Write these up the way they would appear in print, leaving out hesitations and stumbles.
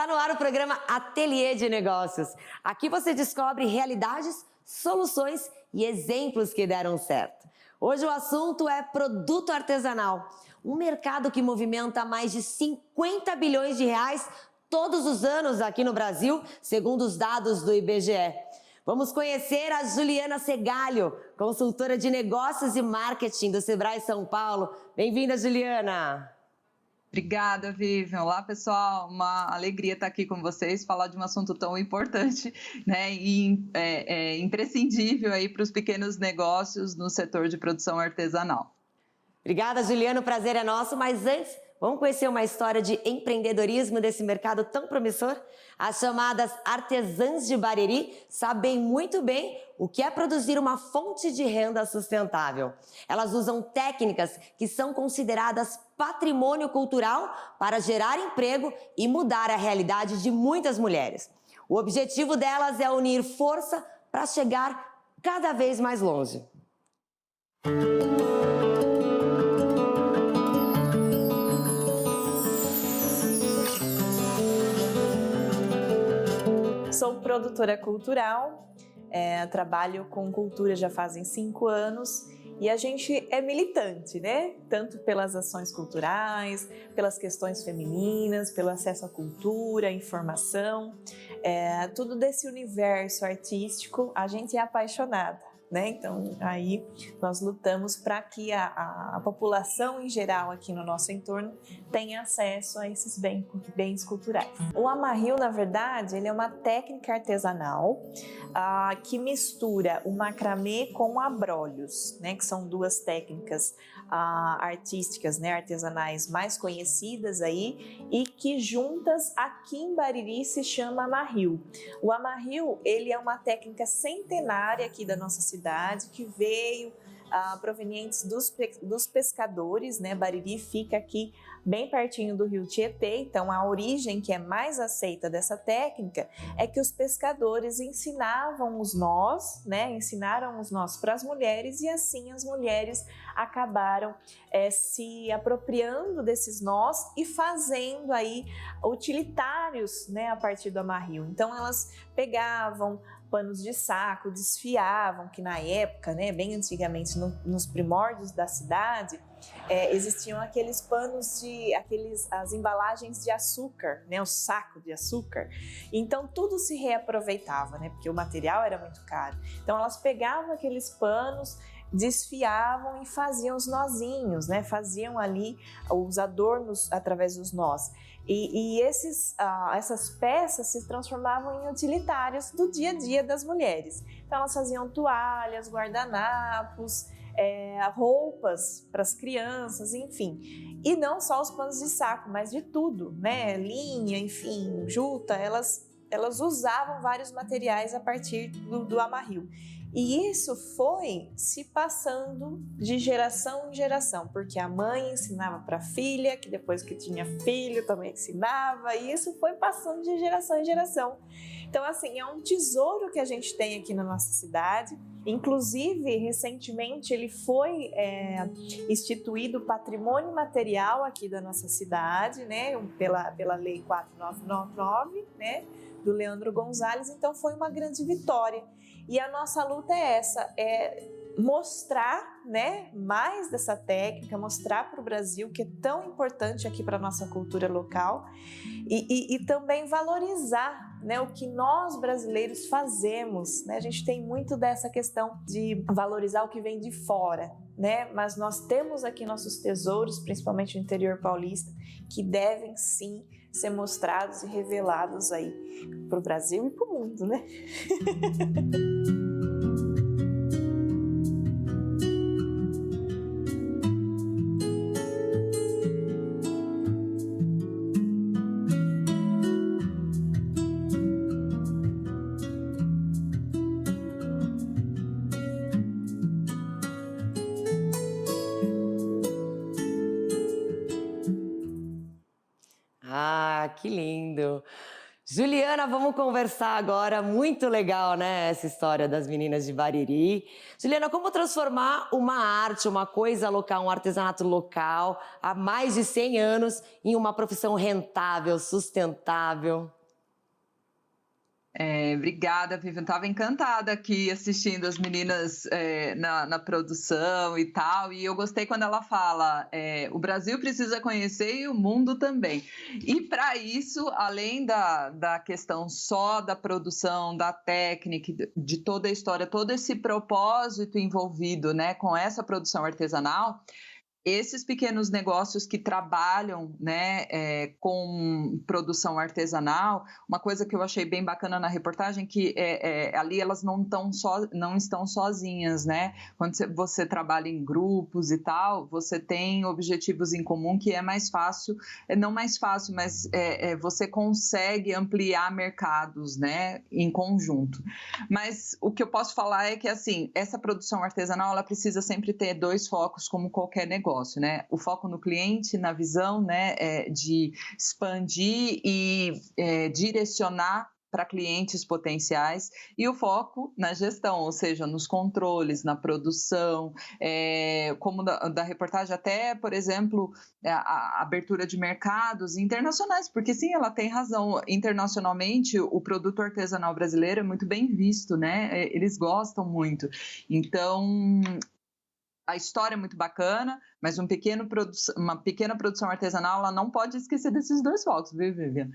Está no ar o programa Ateliê de Negócios. Aqui você descobre realidades, soluções e exemplos que deram certo. Hoje o assunto é produto artesanal, um mercado que movimenta mais de 50 bilhões de reais todos os anos aqui no Brasil, segundo os dados do IBGE. Vamos conhecer a Juliana Segalho, consultora de negócios e marketing do Sebrae São Paulo. Bem-vinda, Juliana! Obrigada, Vivian. Olá, pessoal. Uma alegria estar aqui com vocês, falar de um assunto tão importante, né, e imprescindível aí para os pequenos negócios no setor de produção artesanal. Obrigada, Juliana. O prazer é nosso, mas antes, vamos conhecer uma história de empreendedorismo desse mercado tão promissor? As chamadas artesãs de Bariri sabem muito bem o que é produzir uma fonte de renda sustentável. Elas usam técnicas que são consideradas patrimônio cultural para gerar emprego e mudar a realidade de muitas mulheres. O objetivo delas é unir força para chegar cada vez mais longe. Sou produtora cultural, trabalho com cultura já fazem 5 anos e a gente é militante, né? Tanto pelas ações culturais, pelas questões femininas, pelo acesso à cultura, à informação, tudo desse universo artístico a gente é apaixonada, né? Então aí nós lutamos para que a população em geral aqui no nosso entorno tenha acesso a esses bens culturais. O amarrio, na verdade, ele é uma técnica artesanal que mistura o macramê com abrolhos, né? Que são duas técnicas artísticas, né? Artesanais mais conhecidas aí e que juntas aqui em Bariri se chama amarrio. O amarrio, ele é uma técnica centenária aqui da nossa cidade que veio provenientes dos pescadores, né? Bariri fica aqui bem pertinho do rio Tietê, então a origem que é mais aceita dessa técnica é que os pescadores ensinavam os nós, né? Ensinaram os nós para as mulheres e assim as mulheres acabaram se apropriando desses nós e fazendo aí utilitários, né? A partir do amarrio. Então elas pegavam panos de saco, desfiavam, que na época, né, bem antigamente, nos primórdios da cidade, existiam aqueles panos as embalagens de açúcar, né, o saco de açúcar. Então tudo se reaproveitava, né, porque o material era muito caro. Então elas pegavam aqueles panos, desfiavam e faziam os nozinhos, né, faziam ali os adornos através dos nós. E essas peças se transformavam em utilitários do dia a dia das mulheres. Então elas faziam toalhas, guardanapos, roupas para as crianças, enfim. E não só os panos de saco, mas de tudo, né? Linha, enfim, juta, elas usavam vários materiais a partir do amarrio. E isso foi se passando de geração em geração, porque a mãe ensinava para a filha, que depois que tinha filho também ensinava, e isso foi passando de geração em geração. Então, assim, é um tesouro que a gente tem aqui na nossa cidade. Inclusive, recentemente, ele foi instituído patrimônio material aqui da nossa cidade, né, pela Lei 4999, né, do Leandro Gonzalez. Então, foi uma grande vitória. E a nossa luta é essa, mostrar, né, mais dessa técnica, mostrar para o Brasil que é tão importante aqui para a nossa cultura local e também valorizar, né, o que nós brasileiros fazemos, né? A gente tem muito dessa questão de valorizar o que vem de fora, né? Mas nós temos aqui nossos tesouros, principalmente no interior paulista, que devem sim ser mostrados e revelados aí para o Brasil e para o mundo, né? Que lindo! Juliana, vamos conversar agora. Muito legal, né? Essa história das meninas de Bariri. Juliana, como transformar uma arte, uma coisa local, um artesanato local, há mais de 100 anos, em uma profissão rentável, sustentável? Obrigada, Vivian. Estava encantada aqui assistindo as meninas na produção e tal, e eu gostei quando ela fala o Brasil precisa conhecer e o mundo também. E para isso, além da questão só da produção, da técnica, de toda a história, todo esse propósito envolvido, né, com essa produção artesanal, esses pequenos negócios que trabalham, né, com produção artesanal, uma coisa que eu achei bem bacana na reportagem, que ali elas não estão sozinhas, né? Quando você trabalha em grupos e tal, você tem objetivos em comum que é mais fácil, não mais fácil, mas você consegue ampliar mercados, né, em conjunto. Mas o que eu posso falar é que, assim, essa produção artesanal, ela precisa sempre ter 2 focos, como qualquer negócio. Né? O foco no cliente, na visão, né, de expandir e direcionar para clientes potenciais, e o foco na gestão, ou seja, nos controles, na produção, como da reportagem, até, por exemplo, a abertura de mercados internacionais, porque sim, ela tem razão, internacionalmente o produto artesanal brasileiro é muito bem visto, né? Eles gostam muito, então a história é muito bacana, mas uma pequena produção artesanal, ela não pode esquecer desses 2 focos, viu, Vivian?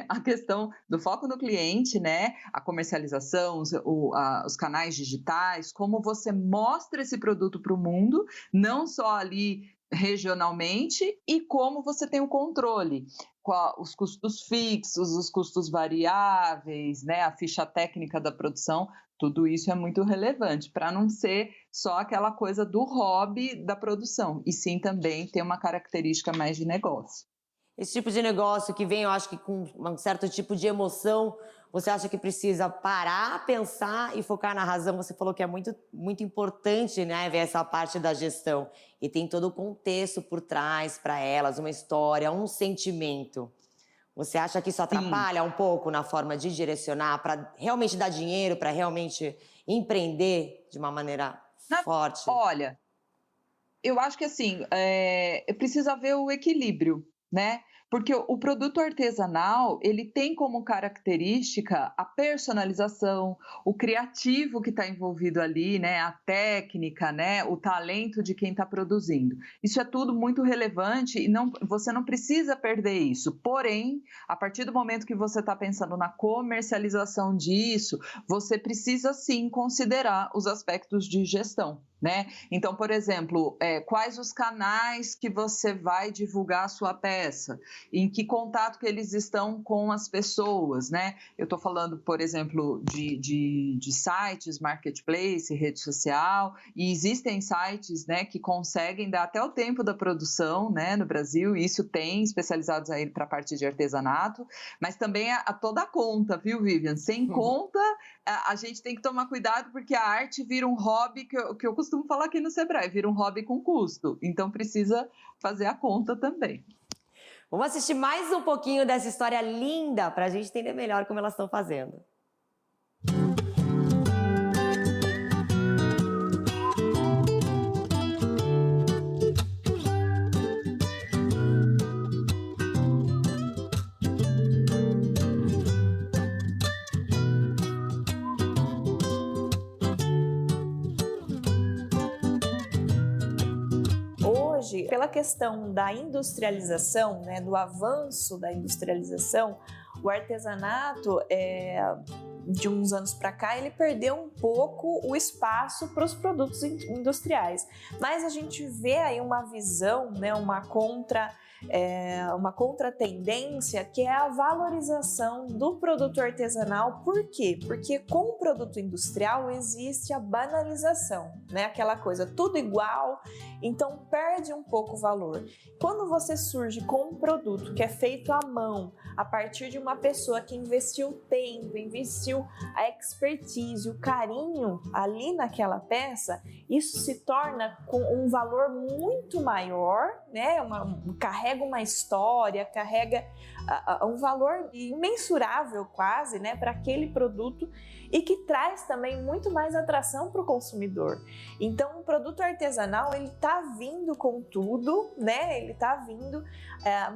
A questão do foco no cliente, né? A comercialização, os canais digitais, como você mostra esse produto para o mundo, não só ali regionalmente, e como você tem o controle, os custos fixos, os custos variáveis, né? A ficha técnica da produção. Tudo isso é muito relevante para não ser só aquela coisa do hobby da produção, e sim também ter uma característica mais de negócio. Esse tipo de negócio que vem, eu acho que com um certo tipo de emoção, você acha que precisa parar, pensar e focar na razão? Você falou que é muito, muito importante, né, ver essa parte da gestão. E tem todo o contexto por trás para elas, uma história, um sentimento. Você acha que isso atrapalha um pouco na forma de direcionar, para realmente dar dinheiro, para realmente empreender de uma maneira forte? Olha, eu acho que assim, precisa haver o equilíbrio, né? Porque o produto artesanal, ele tem como característica a personalização, o criativo que está envolvido ali, né? A técnica, né? O talento de quem está produzindo. Isso é tudo muito relevante e você não precisa perder isso. Porém, a partir do momento que você está pensando na comercialização disso, você precisa sim considerar os aspectos de gestão, né? Então, por exemplo, quais os canais que você vai divulgar a sua peça? Em que contato que eles estão com as pessoas, né? Eu estou falando, por exemplo, de sites, marketplace, rede social, e existem sites, né, que conseguem dar até o tempo da produção, né, no Brasil, e isso tem especializados aí para a parte de artesanato, mas também a toda a conta, viu, Vivian? Sem conta, a gente tem que tomar cuidado, porque a arte vira um hobby, que eu costumo falar aqui no Sebrae, vira um hobby com custo, então precisa fazer a conta também. Vamos assistir mais um pouquinho dessa história linda para a gente entender melhor como elas estão fazendo. Hoje, pela questão da industrialização, né, do avanço da industrialização, o artesanato, de uns anos para cá, ele perdeu um pouco o espaço para os produtos industriais. Mas a gente vê aí uma visão, né, uma contratendência, que é a valorização do produto artesanal. Por quê? Porque com o produto industrial existe a banalização, né? Aquela coisa, tudo igual, então perde um pouco o valor. Quando você surge com um produto que é feito à mão, a partir de uma pessoa que investiu tempo, investiu a expertise, o carinho ali naquela peça, isso se torna com um valor muito maior, né? Carrega uma história, carrega um valor imensurável quase, né, para aquele produto e que traz também muito mais atração para o consumidor. Então, o produto artesanal, ele está vindo com tudo, né, ele está vindo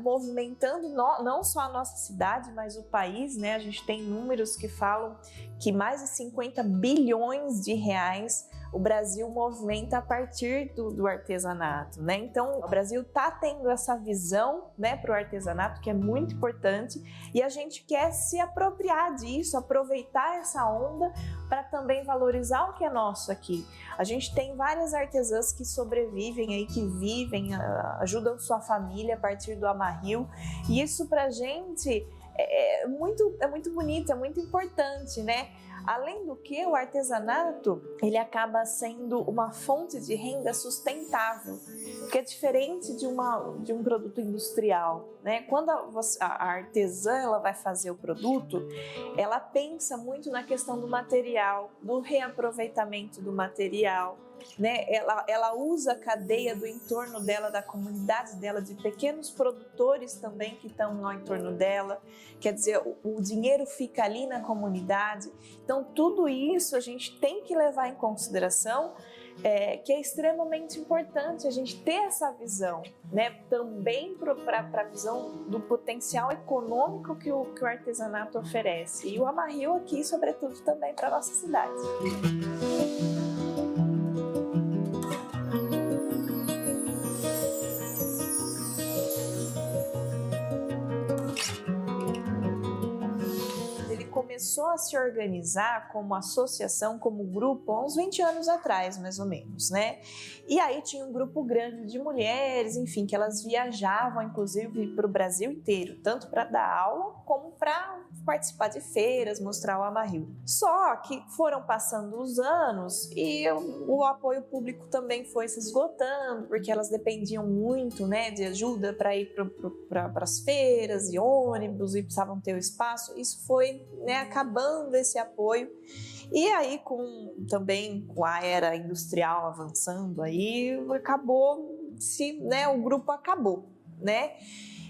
movimentando não só a nossa cidade, mas o país, né, a gente tem números que falam que mais de 50 bilhões de reais o Brasil movimenta a partir do artesanato, né? Então, o Brasil está tendo essa visão, né, para o artesanato, que é muito importante, e a gente quer se apropriar disso, aproveitar essa onda para também valorizar o que é nosso aqui. A gente tem várias artesãs que sobrevivem aí, que vivem, ajudam sua família a partir do amarrio, e isso para a gente é muito bonito, é muito importante, né? Além do que, o artesanato, ele acaba sendo uma fonte de renda sustentável, que é diferente de um produto industrial, né? Quando a artesã ela vai fazer o produto, ela pensa muito na questão do material, do reaproveitamento do material, né? Ela usa a cadeia do entorno dela, da comunidade dela, de pequenos produtores também que estão ao entorno dela, quer dizer, o dinheiro fica ali na comunidade. Então, tudo isso a gente tem que levar em consideração, que é extremamente importante a gente ter essa visão, né? Também para a visão do potencial econômico que o artesanato oferece. E o amarrio aqui, sobretudo, também para a nossa cidade. Começou a se organizar como associação, como grupo, há uns 20 anos atrás, mais ou menos, né? E aí tinha um grupo grande de mulheres, enfim, que elas viajavam, inclusive, para o Brasil inteiro, tanto para dar aula, como para participar de feiras, mostrar o amarrio. Só que foram passando os anos e o apoio público também foi se esgotando, porque elas dependiam muito, né, de ajuda para ir para as feiras e ônibus, e precisavam ter o espaço. Isso foi, né, acabando esse apoio. E aí, também com a era industrial avançando, aí o grupo acabou, né?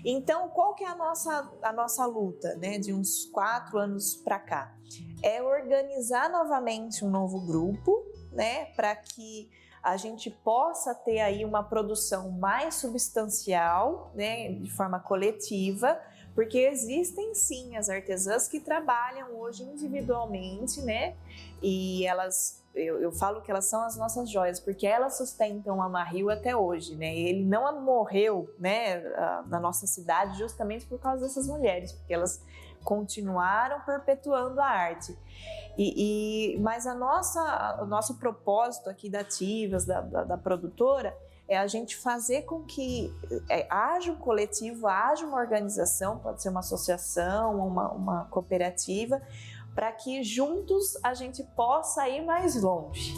Então, qual que é a nossa luta, né, de uns 4 anos para cá? É organizar novamente um novo grupo, né, para que a gente possa ter aí uma produção mais substancial, né, de forma coletiva, porque existem sim as artesãs que trabalham hoje individualmente, né, e eu falo que elas são as nossas joias, porque elas sustentam o amarrio até hoje, né? Ele não morreu, né, na nossa cidade justamente por causa dessas mulheres, porque elas continuaram perpetuando a arte. Mas o nosso propósito aqui da Ativas, da produtora, é a gente fazer com que haja um coletivo, haja uma organização, pode ser uma associação, uma cooperativa, para que juntos a gente possa ir mais longe.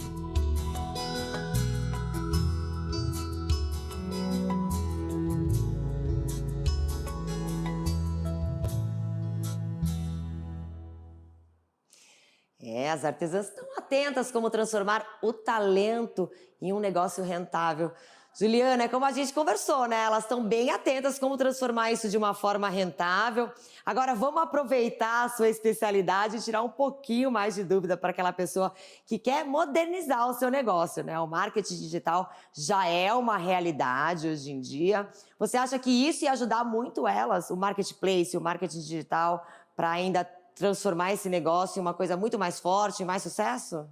As artesãs estão atentas como transformar o talento em um negócio rentável. Juliana, é como a gente conversou, né? Elas estão bem atentas como transformar isso de uma forma rentável. Agora, vamos aproveitar a sua especialidade e tirar um pouquinho mais de dúvida para aquela pessoa que quer modernizar o seu negócio, né? O marketing digital já é uma realidade hoje em dia. Você acha que isso ia ajudar muito elas, o marketplace, o marketing digital, para ainda transformar esse negócio em uma coisa muito mais forte, mais sucesso?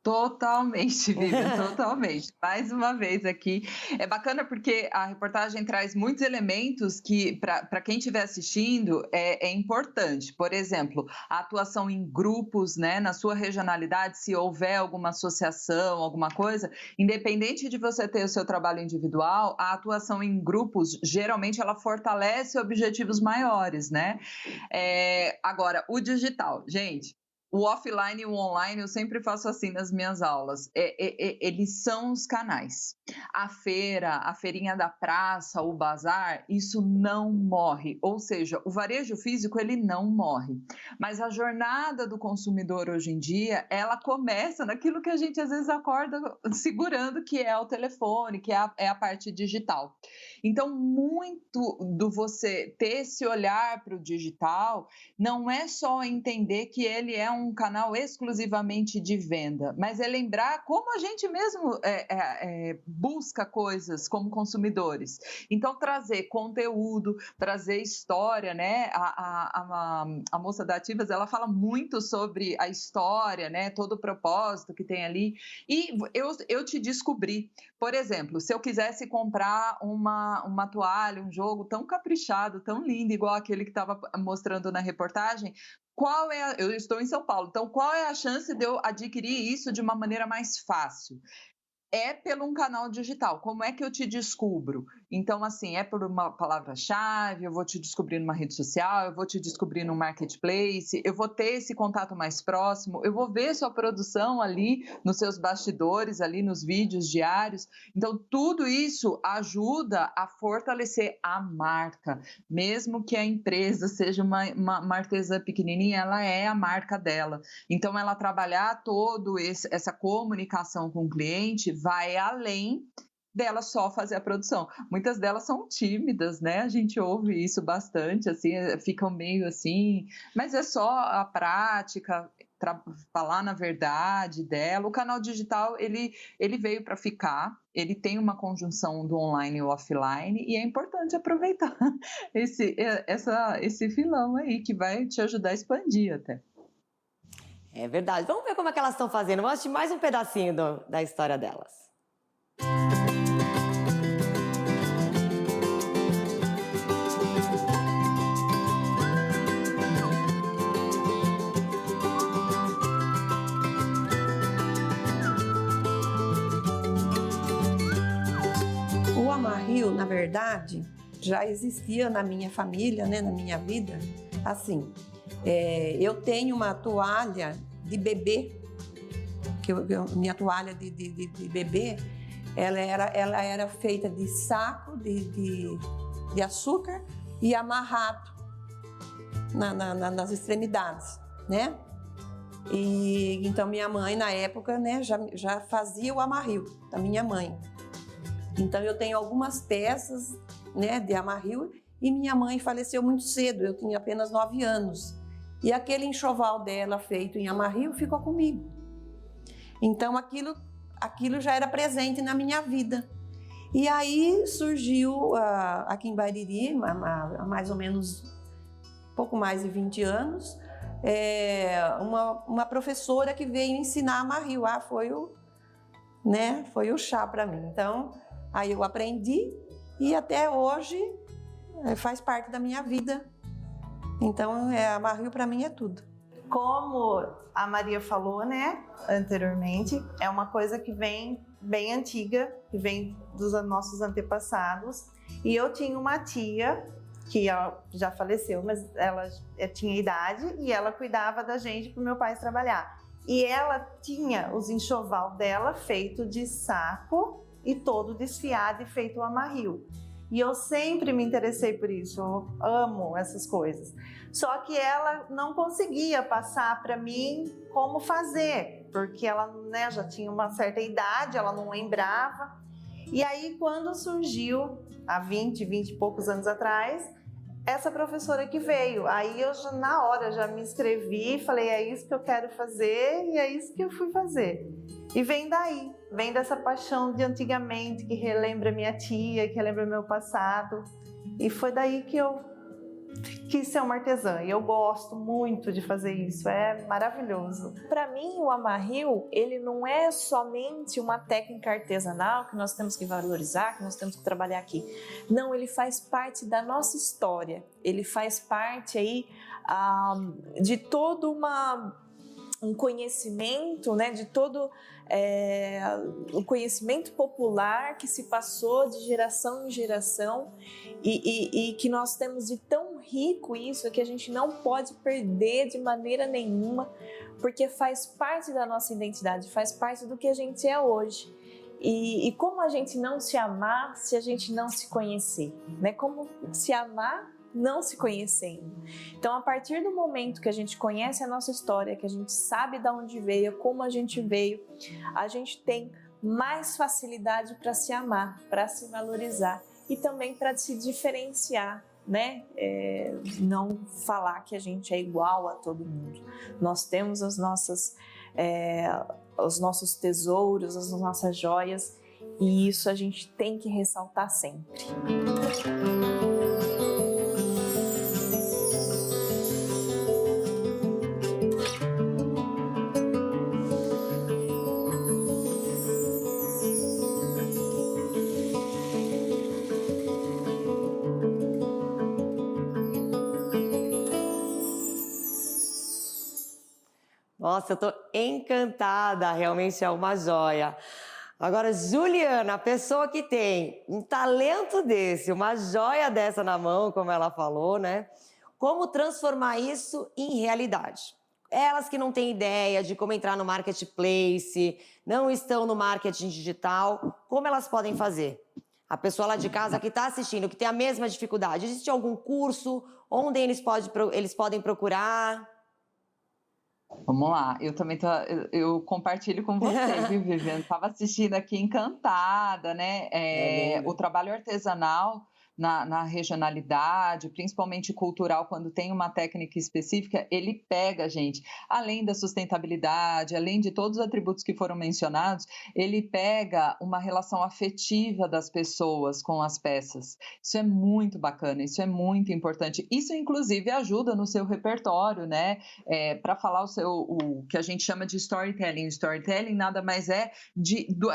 Totalmente, Vivian, totalmente. Mais uma vez aqui. É bacana porque a reportagem traz muitos elementos que, para quem estiver assistindo, é importante. Por exemplo, a atuação em grupos, né, na sua regionalidade, se houver alguma associação, alguma coisa, independente de você ter o seu trabalho individual, a atuação em grupos, geralmente, ela fortalece objetivos maiores, né? Agora, o digital, gente. O offline e o online, eu sempre faço assim nas minhas aulas, eles são os canais. A feira, a feirinha da praça, o bazar, isso não morre, ou seja, o varejo físico ele não morre, mas a jornada do consumidor hoje em dia, ela começa naquilo que a gente às vezes acorda segurando, que é o telefone, que é a parte digital. Então, muito do você ter esse olhar para o digital, não é só entender que ele é um canal exclusivamente de venda, mas é lembrar como a gente mesmo busca coisas como consumidores. Então, trazer conteúdo, trazer história, né? A moça da Ativas, ela fala muito sobre a história, né? Todo o propósito que tem ali. E eu te descobri, por exemplo, se eu quisesse comprar uma toalha, um jogo tão caprichado, tão lindo, igual aquele que estava mostrando na reportagem, eu estou em São Paulo, então qual é a chance de eu adquirir isso de uma maneira mais fácil? É pelo um canal digital. Como é que eu te descubro? Então, assim, é por uma palavra-chave, eu vou te descobrir numa rede social, eu vou te descobrir no marketplace, eu vou ter esse contato mais próximo, eu vou ver sua produção ali nos seus bastidores, ali nos vídeos diários. Então, tudo isso ajuda a fortalecer a marca. Mesmo que a empresa seja uma artesã pequenininha, ela é a marca dela. Então, ela trabalhar essa comunicação com o cliente vai além dela só fazer a produção. Muitas delas são tímidas, né? A gente ouve isso bastante, assim, ficam meio assim, mas é só a prática, falar na verdade dela. O canal digital, ele veio para ficar, ele tem uma conjunção do online e offline, e é importante aproveitar esse filão aí, que vai te ajudar a expandir até. É verdade. Vamos ver como é que elas estão fazendo. Vamos assistir mais um pedacinho da história delas. O Amarrio, na verdade, já existia na minha família, né, na minha vida. Assim, eu tenho uma toalha de bebê, minha toalha de bebê, ela era feita de saco de açúcar e amarrado nas extremidades, né? E então minha mãe na época, né, já fazia o amarrio da minha mãe. Então eu tenho algumas peças, né, de amarrio, e minha mãe faleceu muito cedo, eu tinha apenas 9 anos. E aquele enxoval dela feito em amarrio ficou comigo. Então aquilo já era presente na minha vida. E aí surgiu aqui em Bariri, há mais ou menos pouco mais de 20 anos, uma professora que veio ensinar amarrio. Foi o chá para mim. Então aí eu aprendi e até hoje faz parte da minha vida. Então amarrio para mim é tudo. Como a Maria falou, né, anteriormente, é uma coisa que vem bem antiga, que vem dos nossos antepassados. E eu tinha uma tia, que ela já faleceu, mas ela tinha idade e ela cuidava da gente para o meu pai trabalhar. E ela tinha os enxoval dela feito de saco e todo desfiado e feito amarrio. E eu sempre me interessei por isso, eu amo essas coisas. Só que ela não conseguia passar para mim como fazer, porque ela, né, já tinha uma certa idade, ela não lembrava. E aí quando surgiu, há 20 e poucos anos atrás, essa professora que veio, aí eu na hora já me inscrevi, falei, é isso que eu quero fazer, e é isso que eu fui fazer. E vem daí, vem dessa paixão de antigamente, que relembra minha tia, que relembra meu passado. E foi daí que eu quis ser uma artesã. E eu gosto muito de fazer isso, é maravilhoso. Para mim, o amarrio, ele não é somente uma técnica artesanal que nós temos que valorizar, que nós temos que trabalhar aqui. Não, ele faz parte da nossa história. Ele faz parte aí de todo um conhecimento, né, de todo o conhecimento popular que se passou de geração em geração e que nós temos de tão rico isso que a gente não pode perder de maneira nenhuma, porque faz parte da nossa identidade, faz parte do que a gente é hoje. E como a gente não se amar se a gente não se conhecer, né? Como se amar não se conhecendo. Então, a partir do momento que a gente conhece a nossa história, que a gente sabe de onde veio, como a gente veio, a gente tem mais facilidade para se amar, para se valorizar e também para se diferenciar, né? Não falar que a gente é igual a todo mundo. Nós temos os nossos tesouros, as nossas joias, e isso a gente tem que ressaltar sempre. Nossa, eu tô encantada, realmente é uma joia. Agora, Juliana, a pessoa que tem um talento desse, uma joia dessa na mão, como ela falou, né? Como transformar isso em realidade? Elas que não têm ideia de como entrar no marketplace, não estão no marketing digital, como elas podem fazer? A pessoa lá de casa que está assistindo, que tem a mesma dificuldade, existe algum curso onde eles podem procurar? Vamos lá, eu compartilho com você, viu, Viviane? Estava assistindo aqui encantada, né? O trabalho artesanal na regionalidade, principalmente cultural, quando tem uma técnica específica, ele pega, gente, além da sustentabilidade, além de todos os atributos que foram mencionados, ele pega uma relação afetiva das pessoas com as peças. Isso é muito bacana, isso é muito importante. Isso, inclusive, ajuda no seu repertório, né? Para falar o que a gente chama de storytelling. Storytelling nada mais é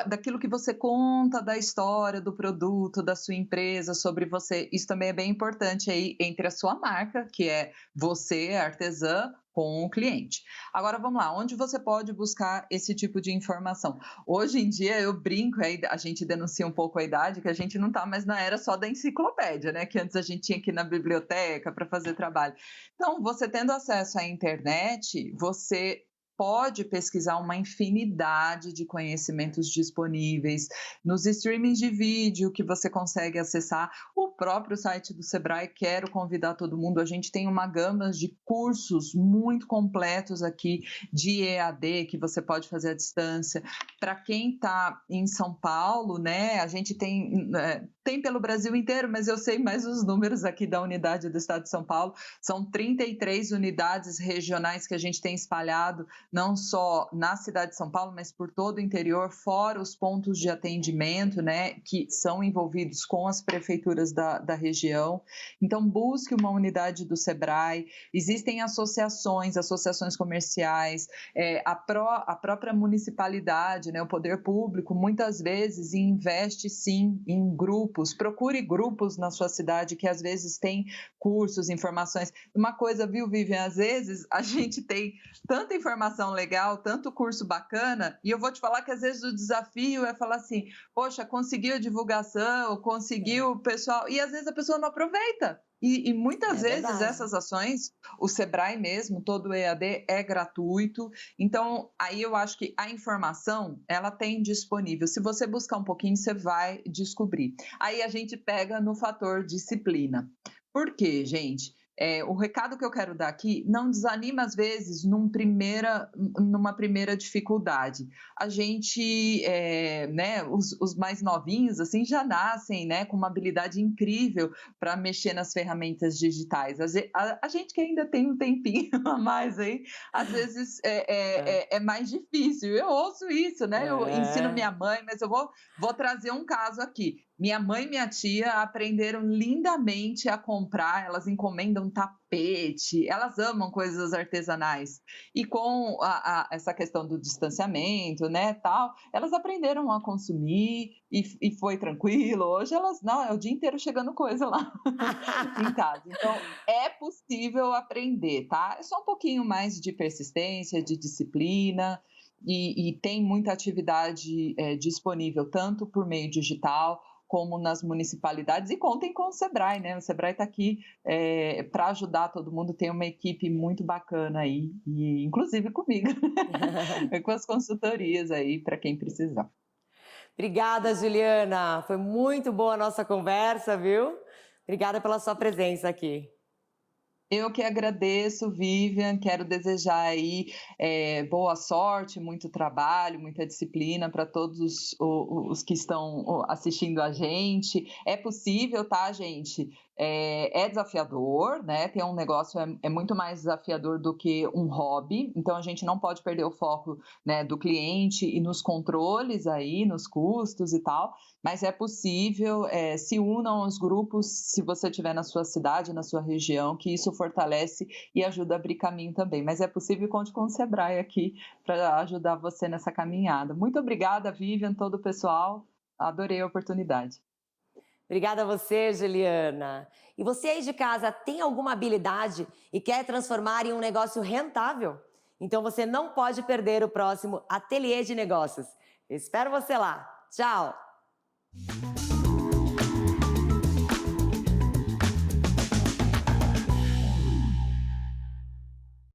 daquilo que você conta da história, do produto, da sua empresa, sobre você. Isso também é bem importante aí entre a sua marca, que é você, artesã, com o cliente. Agora vamos lá, onde você pode buscar esse tipo de informação? Hoje em dia eu brinco, a gente denuncia um pouco a idade, que a gente não está mais na era só da enciclopédia, né? Que antes a gente tinha que ir na biblioteca para fazer trabalho. Então, você tendo acesso à internet, você pode pesquisar uma infinidade de conhecimentos disponíveis nos streamings de vídeo que você consegue acessar, o próprio site do Sebrae. Quero convidar todo mundo, a gente tem uma gama de cursos muito completos aqui de EAD que você pode fazer à distância. Para quem está em São Paulo, né, a gente tem pelo Brasil inteiro, mas eu sei mais os números aqui da unidade do estado de São Paulo, são 33 unidades regionais que a gente tem espalhado, não só na cidade de São Paulo, mas por todo o interior, fora os pontos de atendimento, né, que são envolvidos com as prefeituras da região. Então, busque uma unidade do Sebrae. Existem associações comerciais, a própria municipalidade, né, o poder público, muitas vezes investe sim em grupos. Procure grupos na sua cidade que às vezes tem cursos, informações. Uma coisa, viu, Vivian, às vezes a gente tem tanta informação legal, tanto curso bacana, e eu vou te falar que às vezes o desafio é falar assim, poxa, conseguiu a divulgação, conseguiu o pessoal, e às vezes a pessoa não aproveita. E muitas vezes verdade. Essas ações, o Sebrae mesmo, todo o EAD é gratuito, então aí eu acho que a informação, ela tem disponível. Se você buscar um pouquinho, você vai descobrir. Aí a gente pega no fator disciplina. Por quê, gente? O recado que eu quero dar aqui, não desanima às vezes numa primeira dificuldade. A gente, né, os mais novinhos assim já nascem, né, com uma habilidade incrível para mexer nas ferramentas digitais. A gente que ainda tem um tempinho a mais aí, às vezes é mais difícil. Eu ouço isso, né? Eu ensino minha mãe, mas eu vou trazer um caso aqui. Minha mãe e minha tia aprenderam lindamente a comprar, elas encomendam tapete, elas amam coisas artesanais. E com essa questão do distanciamento, né, tal, elas aprenderam a consumir e foi tranquilo. Hoje elas, não, é o dia inteiro chegando coisa lá em casa. Então, é possível aprender, tá? É só um pouquinho mais de persistência, de disciplina. E tem muita atividade disponível, tanto por meio digital, como nas municipalidades, e contem com o Sebrae, né? O Sebrae está aqui para ajudar todo mundo, tem uma equipe muito bacana aí, e inclusive comigo, com as consultorias aí para quem precisar. Obrigada, Juliana. Foi muito boa a nossa conversa, viu? Obrigada pela sua presença aqui. Eu que agradeço, Vivian, quero desejar aí boa sorte, muito trabalho, muita disciplina para todos os que estão assistindo a gente. É possível, tá, gente? É desafiador, né? Ter um negócio é muito mais desafiador do que um hobby, então a gente não pode perder o foco, né, do cliente e nos controles aí, nos custos e tal, mas é possível, se unam aos grupos, se você estiver na sua cidade, na sua região, que isso fortalece e ajuda a abrir caminho também. Mas é possível, conte com o Sebrae aqui para ajudar você nessa caminhada. Muito obrigada, Vivian, todo o pessoal, adorei a oportunidade. Obrigada a você, Juliana. E você aí de casa tem alguma habilidade e quer transformar em um negócio rentável? Então você não pode perder o próximo Ateliê de Negócios. Eu espero você lá. Tchau!